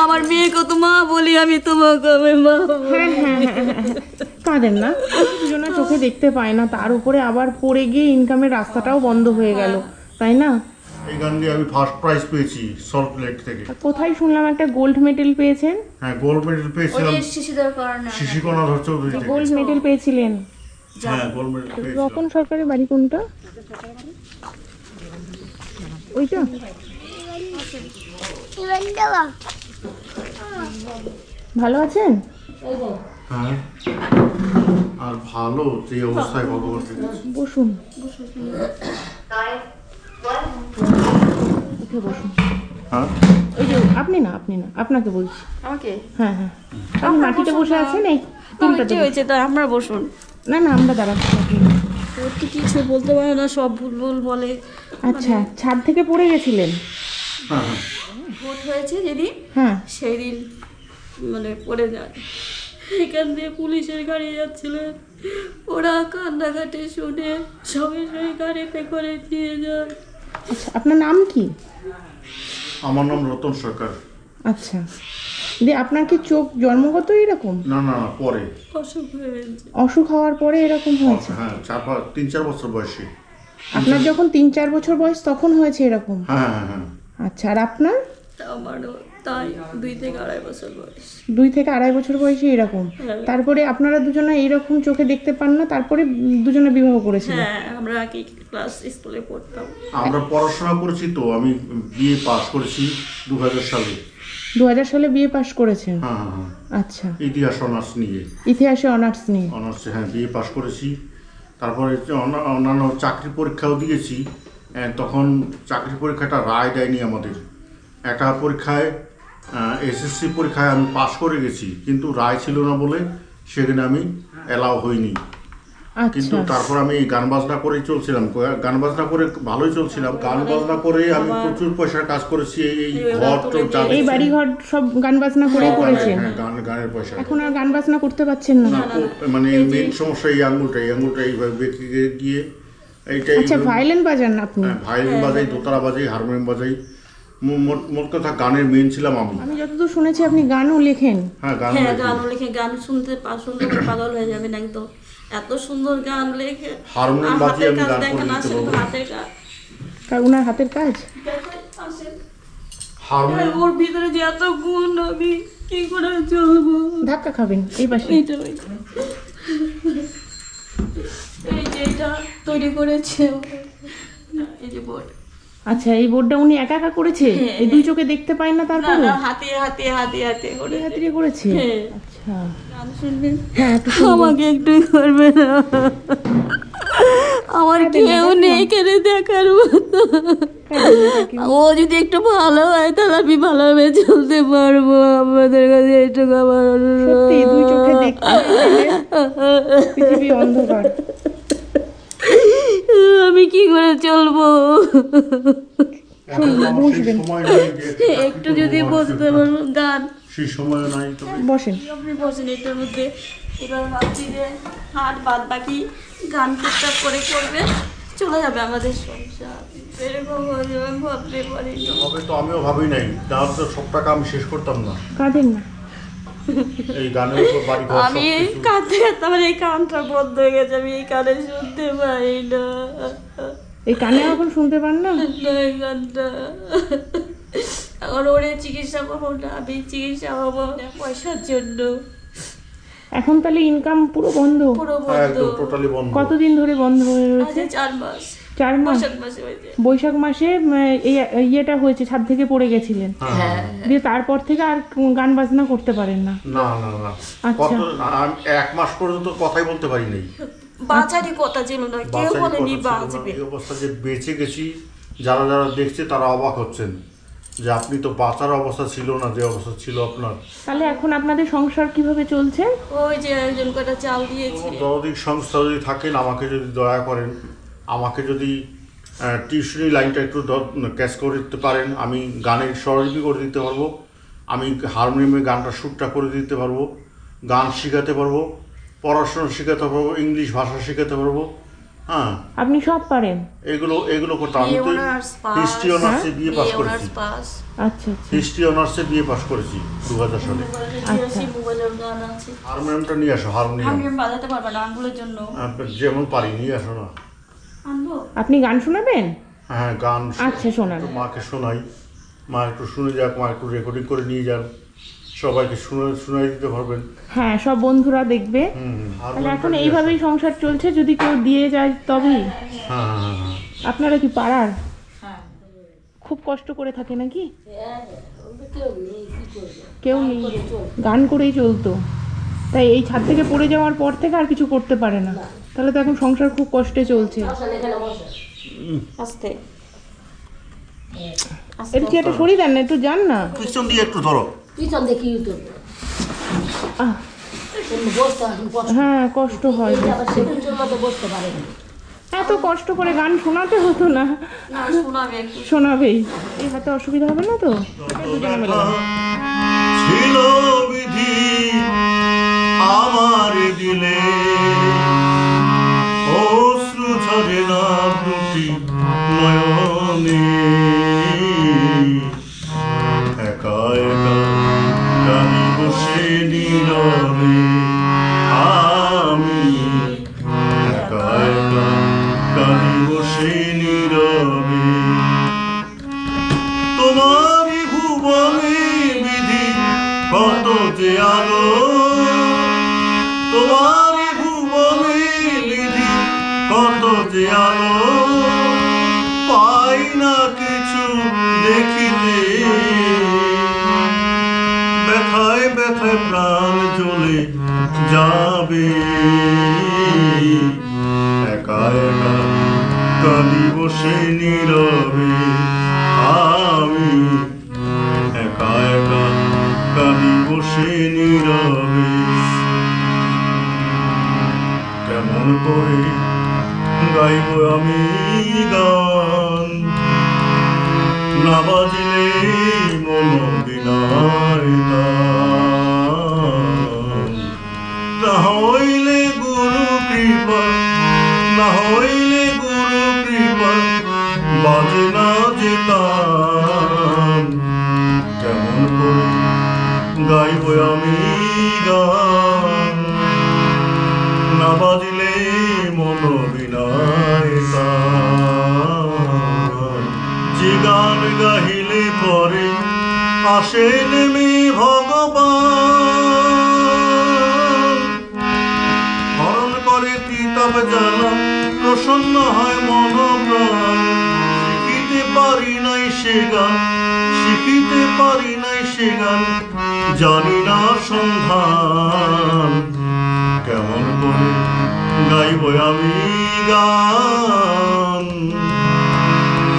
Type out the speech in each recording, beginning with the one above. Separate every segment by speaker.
Speaker 1: আমার মেয়েকে তো মা বলি আমি, তোমাকে আমি মা।
Speaker 2: হ্যাঁ হ্যাঁ হ্যাঁ হ্যাঁ, কাঁদেন না, দুজনা চোখে দেখতে পায় না, তার উপরে আবার পড়ে গিয়ে ইনকামের রাস্তাটাও বন্ধ হয়ে গেল, তাই না?
Speaker 3: এই গান দিয়ে আমি ফার্স্ট প্রাইজ পেয়েছি সল্ট লেক থেকে।
Speaker 2: কোথায় শুনলাম একটা গোল্ড মেডেল পেয়েছেন?
Speaker 3: হ্যাঁ, গোল্ড মেডেল পেয়েছিলাম
Speaker 1: শিশুদের কারণে
Speaker 3: শিশিকণাধর চৌধুরী থেকে।
Speaker 2: গোল্ড মেডেল পেয়েছিলেন?
Speaker 3: হ্যাঁ, গোল্ড মেডেল পেয়েছিলাম।
Speaker 2: রতন সরকারের বাড়ি কোনটা? ওইটা? ভালো আছেন?
Speaker 3: হ্যাঁ, আর ভালো যে অবস্থায় ভগবান রেখেছে।
Speaker 2: বসুন, উঠে বসুন।
Speaker 3: হ্যাঁ,
Speaker 2: ওই যে আপনি না, আপনাকে বলছি।
Speaker 1: আমাকে?
Speaker 2: হ্যাঁ হ্যাঁ, আপনি মাটিতে বসে আছেন, এই টুলটাতে
Speaker 1: কি হয়েছে তা আমরা বসুন।
Speaker 2: না না, আমরা দাঁড়াচ্ছি।
Speaker 1: ওর তো কিছু বলতে পারে না, সব ভুল ভুল বলে।
Speaker 2: আচ্ছা, ছাদ থেকে পড়ে গেছিলেন?
Speaker 3: হ্যাঁ,
Speaker 1: ভোট হয়েছে যেদিন,
Speaker 2: হ্যাঁ,
Speaker 1: সেই দিন মানে পড়ে যায়। এখান দিয়ে পুলিশের গাড়ি যাচ্ছিলেন, ওরা কান্নাকাটি শুনে সবাই সবাই গাড়িতে করে নিয়ে যায়।
Speaker 2: আচ্ছা, আপনার নাম কি?
Speaker 3: আমার নাম রতন সরকার।
Speaker 2: আচ্ছা, দিয়ে আপনার কি চোখ জন্মগত এরকম?
Speaker 3: না না, পরে
Speaker 1: অসুখ হয়েছে।
Speaker 2: অসুখ হওয়ার পরে এরকম হয়েছে?
Speaker 3: হ্যাঁ, 3-4 বছর বয়সে।
Speaker 2: আপনার যখন 3-4 বছর বয়স তখন হয়েছে এরকম?
Speaker 3: হ্যাঁ হ্যাঁ হ্যাঁ।
Speaker 2: আচ্ছা, আর আপনার?
Speaker 1: আমারও তাই, 2 থেকে 2.5 বছর বয়স।
Speaker 2: 2 থেকে 2.5 বছর বয়সে এরকম? তারপরে আপনারা দুজনে এইরকম চোখে দেখতে পান না, তারপরে দুজনে বিবাহ করেছিলেন?
Speaker 1: হ্যাঁ, আমরা একই ক্লাস স্কুলে পড়তাম।
Speaker 3: আমরা পড়াশোনা করেছি তো, আমি বিএ পাস করেছি 2000 সালে।
Speaker 2: 2000 সালে বিএ পাশ করেছেন?
Speaker 3: হ্যাঁ হ্যাঁ হ্যাঁ,
Speaker 2: আচ্ছা,
Speaker 3: ইতিহাস অনার্স নিয়ে।
Speaker 2: ইতিহাসে অনার্স নিয়ে?
Speaker 3: অনার্সে, হ্যাঁ, বিএ পাস করেছি। তারপরে অন্যান্য চাকরি পরীক্ষাও দিয়েছি। তখন চাকরি পরীক্ষাটা রায় দেয়নি আমাদের। একটা পরীক্ষায় এসএসসি পরীক্ষায় আমি পাস করে গেছি, কিন্তু রায় ছিল না বলে সেখানে আমি অ্যালাউ হইনি। কিন্তু
Speaker 2: আচ্ছা,
Speaker 3: তারপর আমি গান বাজনা করেই চলছিলাম, গান বাজনা করে ভালোই চলছিলাম। গান বাজনা করে আমি প্রচুর পয়সার কাজ করেছি। এই ঘর তো
Speaker 2: এই বাড়ি ঘর সব গান বাজনা করে করেছেন?
Speaker 3: হ্যাঁ, গানের পয়সা।
Speaker 2: এখন আর গান বাজনা করতে পারছেন না?
Speaker 3: মানে মেন সমস্যা এই আঙুলটা এইভাবে বেঁকে গিয়ে এইটাই।
Speaker 2: আচ্ছা, ভায়োলিন বাজান আপনি?
Speaker 3: ভায়োলিন বাজাই, দোতারা বাজাই, হারমোনিয়াম বাজাই। মোট কথা গানের মেন ছিলাম আমি।
Speaker 2: আমি যতদূর শুনেছি আপনি গানও লেখেন?
Speaker 3: হ্যাঁ,
Speaker 1: গানও লেখে, গান শুনতে করে পাগল হয়ে যাবেন একদম। এত সুন্দর গান লেখে।
Speaker 3: হারমোনিয়াম বাজিয়ে আমি গান করে দিতে পারবো।
Speaker 1: হাতের কাজ,
Speaker 2: ওনার হাতের কাজ?
Speaker 3: হারমোনিয়াম
Speaker 1: ওর ভিতরে যে এত গুণ, আমি কি করে চলবো?
Speaker 2: ধাক্কা খাবেন এই পাশে?
Speaker 1: এই যে এটা তৈরি করেছে, এই যে বোর্ড।
Speaker 2: আচ্ছা, এই বোর্ডটা উনি একা একা করেছে? এই দুই চোখে দেখতে পায় না তারপরে?
Speaker 1: হাতে
Speaker 2: হাতে করেছে? আচ্ছা,
Speaker 1: গান শুনবেন?
Speaker 2: হ্যাঁ, একটু
Speaker 1: আমাকে একটু করবে না, আমার কেউ নেই কেড়ে দেখার মতো। ও যদি একটু ভালো হয় তাহলে আমি ভালোভাবে চলতে পারবো। আমাদের কাছে এইটুকু আমার
Speaker 2: সত্যি, দুই চোখে দেখতে পেলে পৃথিবী অন্ধকার।
Speaker 1: আমি কি করে চলবো? একটু যদি বসতে পারবো, গান
Speaker 3: সেই সময় নাই। তবে
Speaker 2: বসেন,
Speaker 1: আপনি বসেন এটার মধ্যে। এবার ভাবছি যে হাট বাদ বাকি গান টুকটাক করে করবে, চলে যাবে আমাদের সংসার। এরকম আমি ভাবতে পারিনি।
Speaker 3: হবে তো, আমিও ভাবি নাই। তাহলে তো সব টাকা আমি শেষ করতাম না।
Speaker 2: কাঁদেন না।
Speaker 3: এই গানের উপর বাড়ি ঘর
Speaker 1: আমি কাঁদতে কাঁদতে আমার এই কানটা বন্ধ হয়ে গেছে, আমি এই কানে শুনতে পাই না।
Speaker 2: এই কানে এখন শুনতে পান না?
Speaker 1: এই গানটা এখন ওরে চিকিৎসা করবো না, আমি চিকিৎসা হবো না পয়সার জন্য।
Speaker 2: এখন তাহলে ইনকাম পুরো বন্ধ?
Speaker 1: পুরো বন্ধ।
Speaker 3: একদম টোটালি বন্ধ।
Speaker 2: কতদিন ধরে বন্ধ হয়ে রয়েছে?
Speaker 1: 4 মাস।
Speaker 2: 4 মাস?
Speaker 1: বৈশাখ মাসে হয়েছে।
Speaker 2: বৈশাখ মাসে এই ইয়েটা হয়েছে, ছাদ থেকে পড়ে গেছিলেন?
Speaker 1: হ্যাঁ,
Speaker 2: দিয়ে তারপর থেকে আর গান বাজনা করতে পারেন না?
Speaker 3: না না না,
Speaker 2: আচ্ছা।
Speaker 3: আমি 1 মাস পর্যন্ত কথাই বলতে পারি নাই।
Speaker 1: বাঁচারই কথা ছিল না, কেউ বলেনি বাঁচবে।
Speaker 3: এই অবস্থা যে বেঁচে গেছি, যারা যারা দেখছে তারা অবাক হচ্ছেন যে আপনি তো বাঁচার অবস্থা ছিল না, যে অবস্থা ছিল আপনার।
Speaker 2: তাহলে এখন আপনাদের সংসার কিভাবে চলছে?
Speaker 1: ওই যে একজন কটা চাল দিয়েছে।
Speaker 3: যতদিন সংস্থা যদি থাকেন, আমাকে যদি দয়া করেন, আমাকে যদি টিউশনি লাইনটা একটু ক্যাচ করে দিতে পারেন, আমি গানের স্বরলিপি করে দিতে পারবো, আমি হারমোনিয়ামে গানটা শ্যুটটা করে দিতে পারবো, গান শেখাতে পারবো, পড়াশোনা শেখাতে পারবো, ইংলিশ ভাষা শেখাতে পারবো, হ্যাঁ
Speaker 2: আপনি সব পারেন?
Speaker 3: এগুলো করতাম। আমি তো হিস্ট্রি অনার্সে বিএ পাস করেছি।
Speaker 2: আচ্ছা আচ্ছা
Speaker 3: হিস্ট্রি অনার্সে বিএ পাস করেছি 2000 সালে।
Speaker 1: মোবাইলের গান আছে।
Speaker 3: হারমোনিয়ামটা নিয়ে আসো।
Speaker 1: হারমোনিয়াম বাজাতে পারবে না আঙ্গুলের জন্য।
Speaker 3: যেমন পারি নিয়ে আসো না।
Speaker 1: আনবো?
Speaker 2: আপনি গান শোনাবেন?
Speaker 3: হ্যাঁ গান
Speaker 2: আচ্ছা শোনান।
Speaker 3: একটু মাকে শোনাই, মা একটু শুনে যাক, মা একটু রেকর্ডিং করে নিয়ে যান, সবাইকে শোনাই দিতে পারবেন।
Speaker 2: হ্যাঁ সব বন্ধুরা দেখবে। তাহলে এখন এইভাবেই সংসার চলছে, যদি কেউ দিয়ে যায় তবেই।
Speaker 3: হ্যাঁ হ্যাঁ হ্যাঁ।
Speaker 2: আপনারা কি পাড়ার? খুব কষ্ট করে থাকে নাকি? কেউ নেই, গান করেই চলতো। তাই এই ছাদ থেকে পড়ে যাওয়ার পর থেকে আর কিছু করতে পারে না। তাহলে তো এখন সংসার খুব কষ্টে চলছে।
Speaker 1: আস্তে
Speaker 2: একটু চেয়ারটা সরিয়ে দেন না, একটু যান না।
Speaker 3: পিছন দিয়ে একটু ধরো।
Speaker 2: আহ, হ্যাঁ কষ্ট হয়। এত কষ্ট করে গান শোনাতে হতো না।
Speaker 1: না শোনাবে একটু।
Speaker 2: শোনাবেই। এই হাতে অসুবিধা হবে না তো? দুজনে মিলে গান।
Speaker 3: ছিল বিধি আমার দিলে, অশ্রু ঝরে না দুটি নয়নে, একা একা কাঁদি বসে নীরবে আমি, একা একা কাঁদি বসে নীরবে। তোমারই ভুবনে বিধি কত যে আলো, তোমারই ভুবনে বিধি কত যে আলো, পাই না কিছু দেখিতে, ব্যথায় ব্যথায় প্রাণ জ্বলে যাবে, একা একা কাঁদি বসে নীরবে আমি, একা একা কাঁদি বসে নীরবে। কেমন করে গাইব আমি গান, না বাজিলে মন বিনায় তান, না হইলে গুরু কৃপা, না হইলে গুরু কৃপা বাজে না যেতাম। কেমন করে গাইব আমি গান, না বাজিলে মন বিনায় তান। যে গান গাহিলে পরে আসে নেমে ভগবান, হরণ করে তিতাব জ্বালা, প্রসন্ন হয় মন প্রাণ। শিখিতে পারি নাই সে গান, শিখিতে পারি নাই সে গান, জানি না সন্ধান। কেমন করে গাইব আমি গান,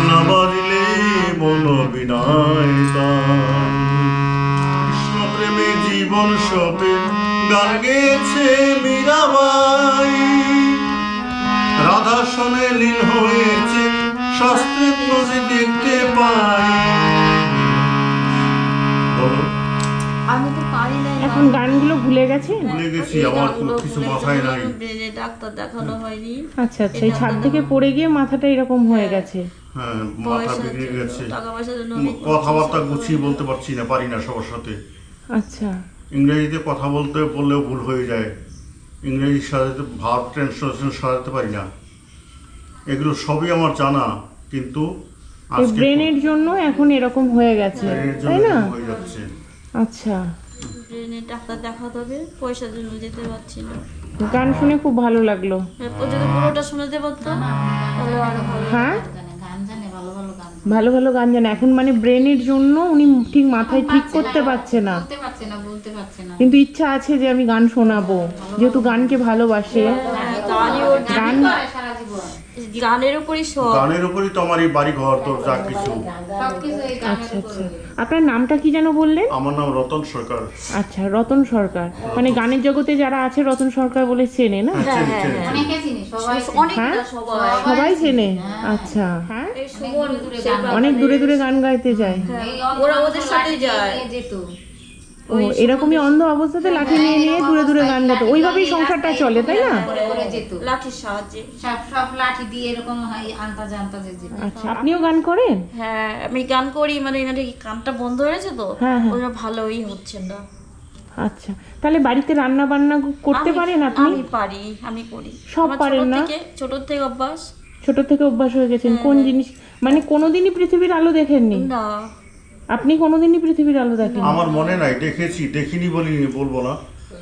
Speaker 3: না বাজিলে মন বিনায় তান। কৃষ্ণ প্রেমে জীবন সপে গান গেয়েছে মীরাবাই, রাধা সনে লীন হয়েছে শাস্ত্রের নদী দেখতে পাই।
Speaker 1: আমি তো পারি না।
Speaker 2: এখন গানগুলো ভুলে গেছে?
Speaker 3: ভুলে গেছি, আমার কোনো কিছু মাথায় নাই।
Speaker 1: ব্রেনে ডাক্তার দেখানো হয়নি।
Speaker 2: আচ্ছা আচ্ছা, এই ছাদ থেকে পড়ে গিয়ে মাথাটা এরকম হয়ে গেছে।
Speaker 3: হ্যাঁ মাথা ভেঙে গেছে,
Speaker 1: টাকা পয়সার জন্য আমি
Speaker 3: কথাবার্তা গুছিয়ে বলতে পারছি না, পারি না সবার সাথে।
Speaker 2: আচ্ছা
Speaker 3: ইংরেজিতে কথা বললেও ভুল হয়ে যায়, ইংরেজির সাথে ভাব ট্রান্সলেশন সাজাতে পারি না। এগুলো সবই আমার জানা, কিন্তু
Speaker 2: এই ব্রেনের জন্য এখন এরকম হয়ে গেছে, তাই না?
Speaker 3: হয়ে যাচ্ছে।
Speaker 2: আচ্ছা,
Speaker 1: ব্রেনে ডাক্তার দেখাতে হবে, পয়সার জন্য যেতে পারছি না।
Speaker 2: গান শুনে খুব ভালো লাগলো।
Speaker 1: যদি পুরোটা শুনতে পারতাম তাহলে আরো ভালো।
Speaker 2: হ্যাঁ ভালো ভালো গান জানে এখন, মানে ব্রেনের জন্য উনি ঠিক মাথায় ঠিক করতে পারছে না, কিন্তু ইচ্ছা আছে যে আমি গান শোনাবো, যেহেতু গানকে ভালোবাসে। গান
Speaker 1: গানের উপরই সব,
Speaker 3: গানের উপরই তো আমার এই বাড়ি ঘর তোর যা কিছু।
Speaker 2: আচ্ছা আচ্ছা, আপনার নামটা কি যেন বললেন?
Speaker 3: আমার নাম রতন সরকার।
Speaker 2: আচ্ছা, রতন সরকার। মানে গানের জগতে যারা আছে রতন সরকার বলে চেনে না? হ্যাঁ সবাই চেনে। আচ্ছা হ্যাঁ,
Speaker 1: অনেক
Speaker 2: অনেক দূরে দূরে গান গাইতে যায়।
Speaker 1: ওরা ওদের সাথে যায়।
Speaker 2: ও এরকমই অন্ধ অবস্থাতে লাঠি নিয়ে নিয়ে দূরে দূরে গান গাতো, ওইভাবেই সংসারটা চলে তাই না?
Speaker 4: করে যেত
Speaker 1: লাঠির সাহায্যে।
Speaker 4: সব লাঠি দিয়ে এরকম আন্তাজে যেত।
Speaker 2: আচ্ছা, আপনিও গান করেন?
Speaker 1: হ্যাঁ আমি গান করি, মানে এনার কি কানটা বন্ধ হয়েছে তো
Speaker 2: হ্যাঁ, হ্যাঁ।
Speaker 1: ওটা ভালোই হচ্ছে না।
Speaker 2: আচ্ছা, তাহলে বাড়িতে রান্না বান্না করতে পারেন আপনি?
Speaker 1: আমি পারি, আমি করি।
Speaker 2: সব
Speaker 1: আমার
Speaker 2: পারেন না?
Speaker 1: ছোট থেকে অভ্যাস।
Speaker 2: ছোট থেকে অভ্যাস হয়ে গেছেন। কোন জিনিস মানে কোনোদিনই পৃথিবীর আলো দেখেননি?
Speaker 1: না
Speaker 2: আপনি কোনোদিনই পৃথিবীর আলো দেখেন?
Speaker 3: আমার মনে নাই, দেখিনি বলবো না।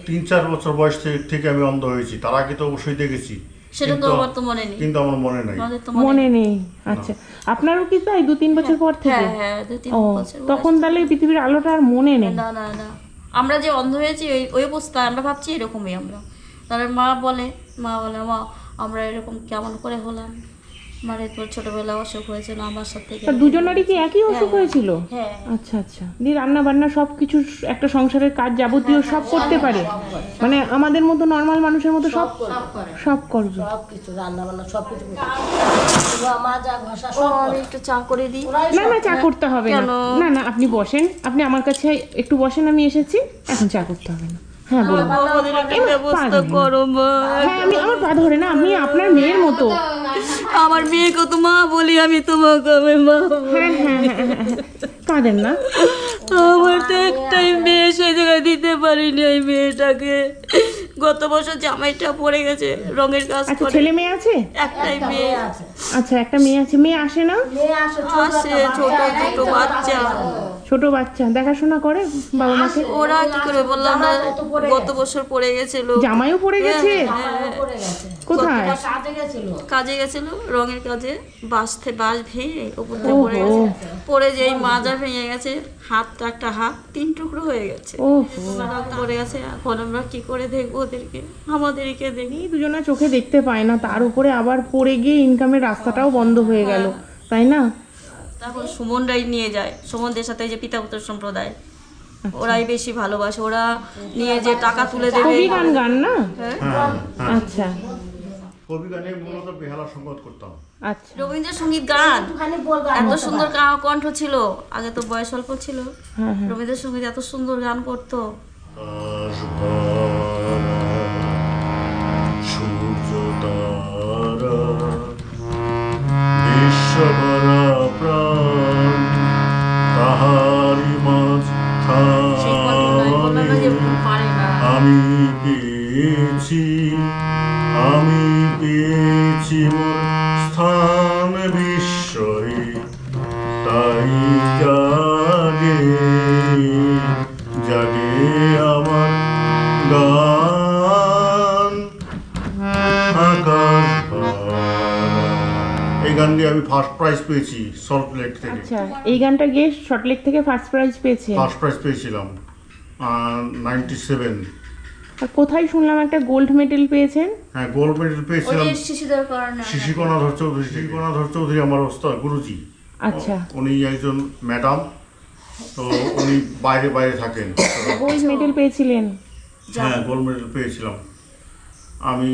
Speaker 3: 3-4 বছর বয়স থেকে আমি অন্ধ হয়েছি, তার আগে তো অবশ্যই দেখেছি,
Speaker 1: সেটা তো আমার তো মনে নেই।
Speaker 3: কিন্তু আমার মনে নাই।
Speaker 1: আমাদের তো
Speaker 2: মনে নেই। আচ্ছা, আপনারও কি তাই 2-3 বছর পর থেকে?
Speaker 1: হ্যাঁ 2-3
Speaker 2: ও,
Speaker 1: বছর।
Speaker 2: তখন তাহলে পৃথিবীর আলোটা আর মনে নেই?
Speaker 1: না না না, আমরা যে অন্ধ হয়েছি ওই অবস্থায় আমরা ভাবছি এরকমই আমরা। তারপর মা বলে মা আমরা এরকম কেমন করে হলাম, মানে তোর ছোটবেলা অসুখ হয়েছিল আমার সাথে।
Speaker 2: দুজনেরই কি একই অসুখ হয়েছিল?
Speaker 1: হ্যাঁ।
Speaker 2: আচ্ছা আচ্ছা, দিয়ে রান্না বান্না সব কিছু, একটা সংসারের কাজ যাবতীয় সব করতে পারে, মানে আমাদের মতো নর্মাল মানুষের মতো সব করবে?
Speaker 5: সবকিছু রান্না বান্না সবকিছু মাজা ঘষা
Speaker 1: ও আমি একটু চা করে দিই।
Speaker 2: না না, চা করতে হবে না। না না, আপনি বসেন, আপনি আমার কাছে একটু বসেন, আমি এসেছি, এখন চা করতে হবে না। হ্যাঁ বলুন।
Speaker 1: ব্যবস্থা করো মা।
Speaker 2: হ্যাঁ, আমি আমার পা ধরে না, আমি আপনার মেয়ের মতো।
Speaker 1: আমার মেয়েকে তো মা বলি আমি, তোমাকে আমি মা বলি।
Speaker 2: হ্যাঁ হ্যাঁ হ্যাঁ, কাঁদেন না।
Speaker 1: আমার তো একটাই মেয়ে, সেই জায়গায় দিতে পারিনি ওই মেয়েটাকে। গত বছর জামাইটা পড়ে গেছে, রঙের কাজ
Speaker 2: আচ্ছা,
Speaker 1: করে।
Speaker 2: ছেলে মেয়ে আছে?
Speaker 1: একটাই মেয়ে।
Speaker 2: আচ্ছা, একটা মেয়ে আছে। মেয়ে আসে না?
Speaker 1: আসে, ছোট বাচ্চা।
Speaker 2: ছোট বাচ্চা দেখাশোনা করে বাবা মাকে?
Speaker 1: ওরা কি করে বললাম না, গত বছর পড়ে গেছিল।
Speaker 2: জামাইও পড়ে গেছে?
Speaker 5: পড়ে গেছে,
Speaker 2: কোথায়?
Speaker 5: কাজে গেছিল।
Speaker 1: কাজে গেছিল, রঙের কাজে, বাস ভেঙে উপর থেকে পড়ে গেছে। পড়ে যেই মাজা ভেঙে গেছে, একটা হাত 3 টুকরো হয়ে গেছে। পড়ে গেছে। এখন আমরা কি করে দেখবো ওদেরকে? আমাদেরকে দেখি।
Speaker 2: দুজনা চোখে দেখতে পায় না, তার উপরে আবার পড়ে গিয়ে ইনকামের রাস্তাটাও বন্ধ হয়ে গেল, তাই না?
Speaker 1: তখন সুমনরাই নিয়ে যায়, সুমনদের সাথে যে পিতাপুত্র সম্প্রদায়, ওরাই বেশি ভালোবাসে। ওরা নিয়ে যে টাকা তুলে দেবে।
Speaker 2: কবি গান না?
Speaker 3: হ্যাঁ,
Speaker 2: আচ্ছা,
Speaker 3: কবি গানে মূলত বেহালা সংগত করতাম।
Speaker 2: আচ্ছা।
Speaker 1: রবীন্দ্রসঙ্গীত গান,
Speaker 5: একটুখানি বলবা
Speaker 1: এত সুন্দর কণ্ঠ ছিল, আগে তো বয়স অল্প ছিল।
Speaker 2: হ্যাঁ হ্যাঁ,
Speaker 1: রবীন্দ্রসঙ্গীত এত সুন্দর গান করতো।
Speaker 3: সূর্য তারা বিশ্বভরা প্রাণ তাহারি মাঝ
Speaker 1: সেই কণ্ঠটাই বললাম না যে পারে না।
Speaker 3: আমি পেয়েছি মোর স্থান বিশ্বই, তাই জাগে আমার গান আকাশ ভরা। এই গান দিয়ে আমি ফার্স্ট প্রাইজ পেয়েছি সল্টলেক থেকে।
Speaker 2: আচ্ছা, এই গানটা গিয়ে সল্টলেক থেকে ফার্স্ট প্রাইজ পেয়েছে?
Speaker 3: ফার্স্ট প্রাইজ পেয়েছিলাম 97।
Speaker 2: আর কোথায় শুনলাম একটা গোল্ড মেডেল পেয়েছেন?
Speaker 3: হ্যাঁ, গোল্ড মেডেল পেয়েছিলাম
Speaker 1: শিশুদের কারণে।
Speaker 3: শিশিকণাধর চৌধুরী আমার ওস্তাদ গুরুজি।
Speaker 2: আচ্ছা,
Speaker 3: উনি একজন ম্যাডাম, তো উনি বাইরে থাকেন।
Speaker 2: গোল্ড মেডেল পেয়েছিলেন?
Speaker 3: হ্যাঁ, গোল্ড মেডেল পেয়েছিলাম আমি।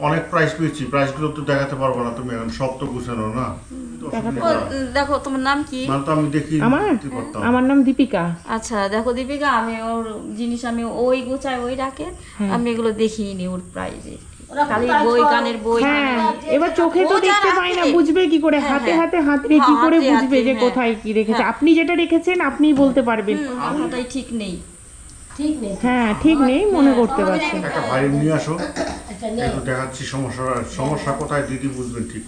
Speaker 3: অনেক প্রাইজ পেয়েছি, প্রাইজগুলো তো দেখাতে পারবো না, তুমি এখন সব তো গুছানো না।
Speaker 1: দেখো তোমার নাম কি?
Speaker 3: মানে তো আমি দেখি পারতাম।
Speaker 2: আমার নাম দীপিকা।
Speaker 1: আচ্ছা দেখো দীপিকা, আমি ওর জিনিস আমি ওই গোছায় ওই রাখে, আমি এগুলো দেখিনি ওর প্রাইজে। খালি বই, গানের বই।
Speaker 2: হ্যাঁ, এবার চোখে তো দেখতে পাই না, বুঝবে কি করে? হাতে হাত দিয়ে কি করে বুঝবে যে কোথায় কি রেখেছে? আপনি যেটা রেখেছেন আপনিই বলতে পারবেন।
Speaker 1: মাথাটাই ঠিক নেই।
Speaker 2: হ্যাঁ, ঠিক নেই, মনে করতে পারছেন।
Speaker 3: একটা ভাই নিয়ে আসো, একটু দেখাচ্ছি সমস্যা কোথায়, দিদি বুঝবেন ঠিক।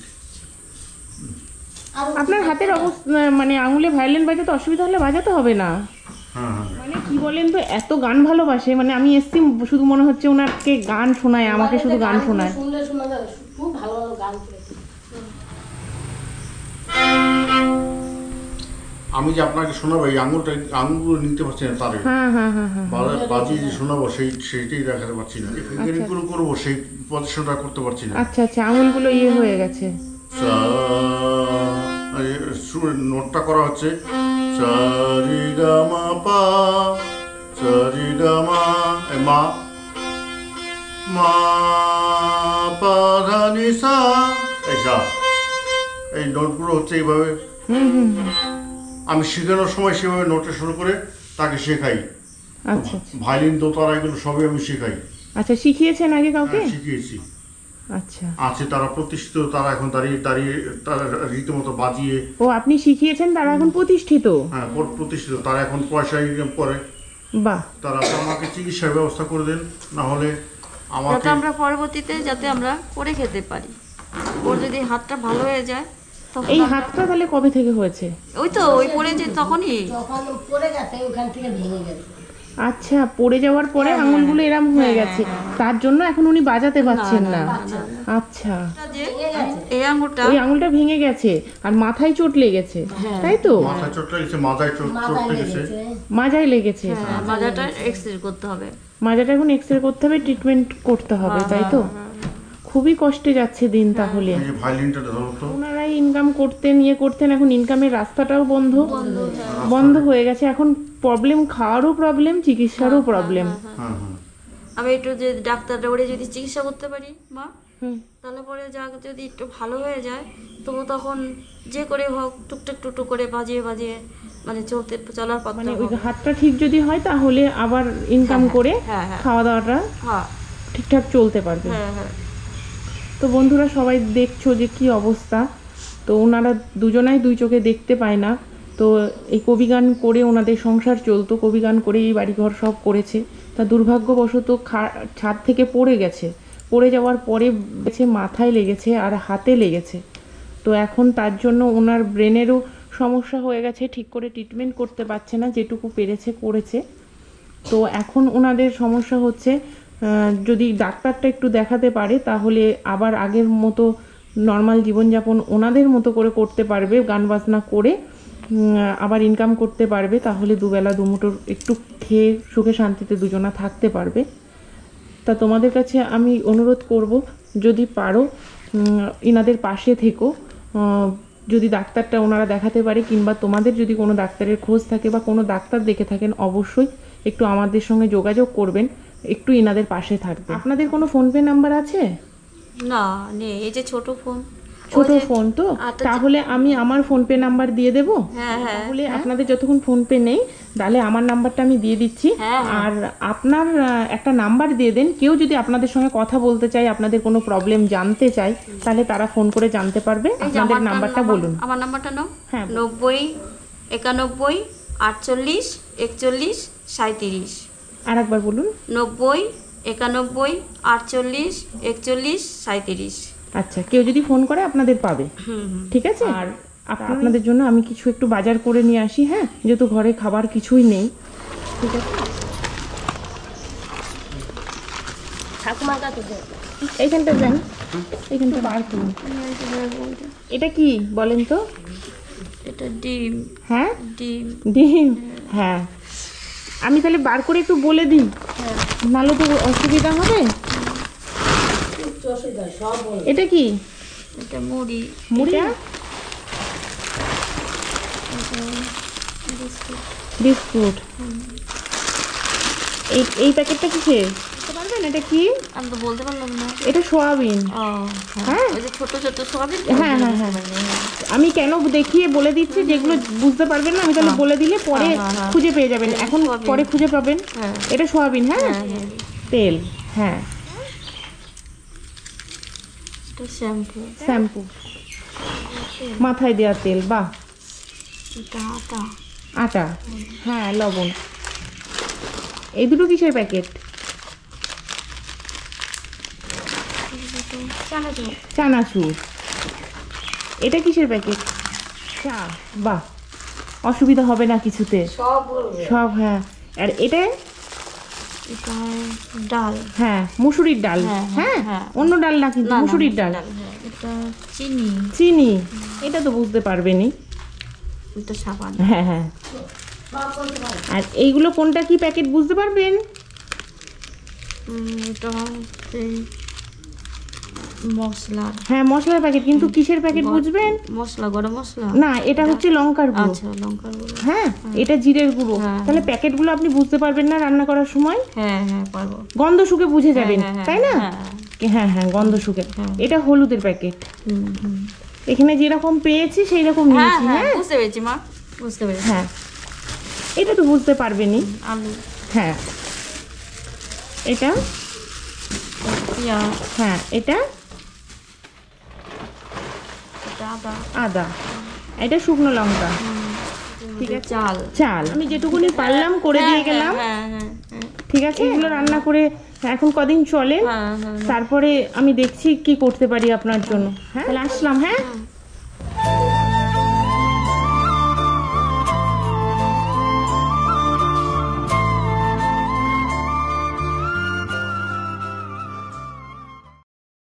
Speaker 2: আপনার হাতের অবস্থা মানে আঙুলে ভায়োলিন বাজাতে অসুবিধা হলে বাজাতে হবে না।
Speaker 3: হ্যাঁ,
Speaker 2: মানে কি বলেন তো, এত গান ভালোবাসে, মানে আমি এসছি শুধু মনে হচ্ছে ওনাকে গান শোনায়, আমাকে শুধু গান শোনায়।
Speaker 5: শুনলে শোনা যায়, খুব ভালো গান করেছে।
Speaker 3: আমি যে আপনাকে শোনাবো, এই আঙুলগুলো নিতে পারছি না, তারে
Speaker 2: হ্যাঁ হ্যাঁ হ্যাঁ হ্যাঁ,
Speaker 3: বাজিয়ে যে শোনাবো সেইটাই দেখাতে পারছি না। ফিঙ্গারিংগুলো করবো, সেই পজিশনটা করতে পারছি না।
Speaker 2: আচ্ছা আচ্ছা, আঙুলগুলো ইয়ে হয়ে গেছে।
Speaker 3: নোটটা করা হচ্ছে সারি গা মা পা, সারি গা মা মা পা ধা নি সা। এই নোটগুলো হচ্ছে এইভাবে। আমি শেখানোর সময় সেভাবে নোটে শুরু করে তাকে শেখাই।
Speaker 2: আচ্ছা
Speaker 3: ভায়োলিন, দোতারা এগুলো সবই আমি শেখাই।
Speaker 2: আচ্ছা, শিখিয়েছেন আগে কাউকে?
Speaker 3: শিখিয়েছি।
Speaker 2: আচ্ছা,
Speaker 3: আছে তারা প্রতিষ্ঠিত, তারা এখন দাঁড়িয়ে দাঁড়িয়ে তারা রীতিমতো বাজিয়ে।
Speaker 2: ও আপনি শিখিয়েছেন, তারা এখন প্রতিষ্ঠিত?
Speaker 3: হ্যাঁ, প্রতিষ্ঠিত, তারা এখন পয়সা ইনকাম করে।
Speaker 2: বাহ।
Speaker 3: তারা তো আমাকে চিকিৎসার ব্যবস্থা করে দেন, না হলে
Speaker 1: যাতে
Speaker 3: আমাকে
Speaker 1: আমরা পরবর্তীতে যাতে আমরা করে খেতে পারি। ওর যদি হাতটা ভালো হয়ে যায় তখন
Speaker 2: এই হাতটা তাহলে কবে থেকে হয়েছে?
Speaker 1: ওই তো ওই পড়ে যে তখনই
Speaker 5: যখন পড়ে গেছে ওখান থেকে ভেঙে গেছে।
Speaker 2: আচ্ছা, পড়ে যাওয়ার পরে আঙুলগুলো এরম হয়ে গেছে, তার জন্য এখন উনি বাজাতে পারছেন না। আচ্ছা,
Speaker 1: যে এই আঙুলটা
Speaker 2: ওই আঙুলটা ভেঙে গেছে আর মাথায় চোট লেগেছে, তাই তো?
Speaker 3: মাথায় চোট লেগেছে, মাথায় চোট লেগেছে,
Speaker 2: মাজায় লেগেছে।
Speaker 1: মাজাটা এক্সরে করতে হবে।
Speaker 2: মাজাটা এখন এক্সরে করতে হবে, ট্রিটমেন্ট করতে হবে, তাই তো? খুবই কষ্টে যাচ্ছে দিন তাহলে।
Speaker 3: এই যে ভায়োলিনটা ধরো তো।
Speaker 2: ওনারাই ইনকাম করতেন, করতেন, এখন ইনকামের রাস্তাটাও বন্ধ হয়ে গেছে। এখন প্রবলেম, খাওয়ারও প্রবলেম, চিকিৎসারও প্রবলেম।
Speaker 3: হ্যাঁ হ্যাঁ।
Speaker 1: আমি একটু যে ডাক্তারটা ওরে যদি চিকিৎসা করতে পারি মা,
Speaker 2: হুম।
Speaker 1: তাহলে পরে যা যদি একটু ভালো হয়ে যায় তবু তখন যে করে হোক টুকটাক টুকটুক করে বাজিয়ে বাজিয়ে মানে চলার পথ।
Speaker 2: মানে ওই হাতটা ঠিক যদি হয় তাহলে আবার ইনকাম করে খাওয়া দাওয়াটা
Speaker 1: হ্যাঁ
Speaker 2: ঠিকঠাক চলতে পারবে।
Speaker 1: হ্যাঁ হ্যাঁ।
Speaker 2: তো বন্ধুরা, সবাই দেখছো যে কি অবস্থা। তো ওনারা দুজনাই দুই চোখে দেখতে পায় না। তো এই কবি গান করে ওনাদের সংসার চলতো, কবি গান করে এই বাড়িঘর সব করেছে। তা দুর্ভাগ্যবশত ছাদ থেকে পড়ে গেছে, পড়ে যাওয়ার পরে মাথায় লেগেছে আর হাতে লেগেছে। তো এখন তার জন্য ওনার ব্রেনেরও সমস্যা হয়ে গেছে, ঠিক করে ট্রিটমেন্ট করতে পারছে না, যেটুকু পেরেছে করেছে। তো এখন ওনাদের সমস্যা হচ্ছে, যদি ডাক্তারটা একটু দেখাতে পারে তাহলে আবার আগের মতো নর্মাল জীবনযাপন ওনাদের মতো করে করতে পারবে, গান বাজনা করে আবার ইনকাম করতে পারবে। তাহলে দুবেলা দুমুঠো একটু খেয়ে সুখে শান্তিতে দুজনা থাকতে পারবে। তা তোমাদের কাছে আমি অনুরোধ করব, যদি পারো ইনাদের পাশে থেকো। যদি ডাক্তারটা ওনারা দেখাতে পারে, কিংবা তোমাদের যদি কোনো ডাক্তারের খোঁজ থাকে বা কোনো ডাক্তার দেখে থাকেন, অবশ্যই একটু আমাদের সঙ্গে যোগাযোগ করবেন, একটু ইনাদের পাশে থাকবে। আপনাদের কোনো ফোনপে নাম্বার আছে?
Speaker 1: না নেই, এই যে ছোট ফোন।
Speaker 2: ছোট ফোন তো, তাহলে আমি আমার ফোনপে নাম্বার দিয়ে দেবো।
Speaker 1: হ্যাঁ হ্যাঁ।
Speaker 2: তাহলে আপনাদের যতক্ষণ ফোনপে নেই, তাহলে আমার নাম্বারটা আমি দিয়ে দিচ্ছি। আর আপনার একটা নাম্বার দিয়ে দেন, কেউ যদি আপনাদের সঙ্গে কথা বলতে চায়, আপনাদের কোনো প্রবলেম জানতে চায়, তাহলে তারা ফোন করে জানতে পারবে। আপনাদের নাম্বারটা বলুন।
Speaker 1: আমার নাম্বারটা নাও।
Speaker 2: হ্যাঁ।
Speaker 1: 90 91 48 41 37।
Speaker 2: আর একবার বলুন।
Speaker 1: 90 91 48 41 37।
Speaker 2: আচ্ছা, কেউ যদি ফোন করে আপনাদের পাবে, ঠিক আছে? আর আপনাদের জন্য আমি কিছু একটু বাজার করে নিয়ে আসি, হ্যাঁ, যেহেতু ঘরে খাবার কিছুই নেই, ঠিক আছে?
Speaker 5: ঠাকুমার কাছে দে।
Speaker 2: এইখানটা যান, এইখানটা বার করুন। এটা কি বলেন তো?
Speaker 1: এটা ডিম।
Speaker 2: হ্যাঁ,
Speaker 1: ডিম।
Speaker 2: ডিম। হ্যাঁ, আমি তাহলে বার করে একটু বলে দিই, নাহলে তো অসুবিধা হবে।
Speaker 5: সব বল।
Speaker 2: এটা কি?
Speaker 1: এটা মুড়ি।
Speaker 2: মুড়ি, বিস্কুট। এই প্যাকেটটা কিসের বলতে পারবেন? এটা কি?
Speaker 1: আমি তো বলতে পারলাম না।
Speaker 2: এটা সোয়াবিন।
Speaker 1: ও
Speaker 2: হ্যাঁ,
Speaker 1: ওই যে ছোট ছোট সোয়াবিন।
Speaker 2: হ্যাঁ হ্যাঁ হ্যাঁ। আমি কেন দেখিয়ে বলে দিচ্ছি, যেগুলো বুঝতে পারবেন না আমি তাহলে বলে দিলে পরে খুঁজে পেয়ে যাবেন, এখন পরে খুঁজে পাবেন। এটা সোয়াবিন। হ্যাঁ, তেল। হ্যাঁ,
Speaker 1: এটা শ্যাম্পু।
Speaker 2: শ্যাম্পু, মাথায় দেওয়া তেল। বাহ।
Speaker 1: এটা আটা।
Speaker 2: আটা। হ্যাঁ, লবণ। এই দুটো কিসের প্যাকেট? চানাচুর। এটা কিসের প্যাকেট? চা। বাহ, অসুবিধা হবে না কিছুতে,
Speaker 5: সব বলবে।
Speaker 2: সব। হ্যাঁ, আর এটা?
Speaker 1: এটা ডাল।
Speaker 2: হ্যাঁ, মুসুরির ডাল। হ্যাঁ, অন্য ডাল না কিন্তু, মুসুরির ডাল।
Speaker 1: এটা চিনি।
Speaker 2: চিনি, এটা তো বুঝতে পারবেনি।
Speaker 1: এটা সাবান।
Speaker 2: হ্যাঁ হ্যাঁ। আর এইগুলো কোনটা কি প্যাকেট বুঝতে পারবেন?
Speaker 1: এটা হচ্ছে মশলা।
Speaker 2: হ্যাঁ, মশলার প্যাকেট, কিন্তু কিসের প্যাকেট বুঝবেন?
Speaker 1: মশলা, গরম মশলা।
Speaker 2: না, এটা হচ্ছে লঙ্কার গুঁড়ো।
Speaker 1: আচ্ছা, লঙ্কার গুঁড়ো।
Speaker 2: হ্যাঁ, এটা জিরের গুঁড়ো। তাহলে প্যাকেটগুলো আপনি বুঝতে পারবেন না রান্না করার সময়?
Speaker 1: হ্যাঁ হ্যাঁ, পারবো।
Speaker 2: গন্ধ শুকে বুঝে যাবেন, তাই না? হ্যাঁ হ্যাঁ, গন্ধ শুকে। এটা হলুদের প্যাকেট। এখানে যেরকম পেয়েছি সেই রকম নিয়েছি। হ্যাঁ,
Speaker 1: বুঝতে পেরেছি মা, বুঝতে পেরেছি।
Speaker 2: হ্যাঁ, এটা তো বুঝতে পারবেনি।
Speaker 1: আলু,
Speaker 2: হ্যাঁ এটা,
Speaker 1: পেঁয়াজ,
Speaker 2: হ্যাঁ এটা
Speaker 1: এটা আদা,
Speaker 2: আদা, এটা শুকনো লঙ্কা, ঠিক আছে,
Speaker 1: চাল।
Speaker 2: চাল আমি যেটুকুনি পারলাম করে দিয়ে গেলাম।
Speaker 1: হ্যাঁ হ্যাঁ হ্যাঁ
Speaker 2: ঠিক আছে, এগুলো রান্না করে এখন কদিন চলে,
Speaker 1: হ্যাঁ হ্যাঁ
Speaker 2: তারপরে আমি দেখছি কি করতে পারি আপনার জন্য। হ্যাঁ তাহলে আসলাম। হ্যাঁ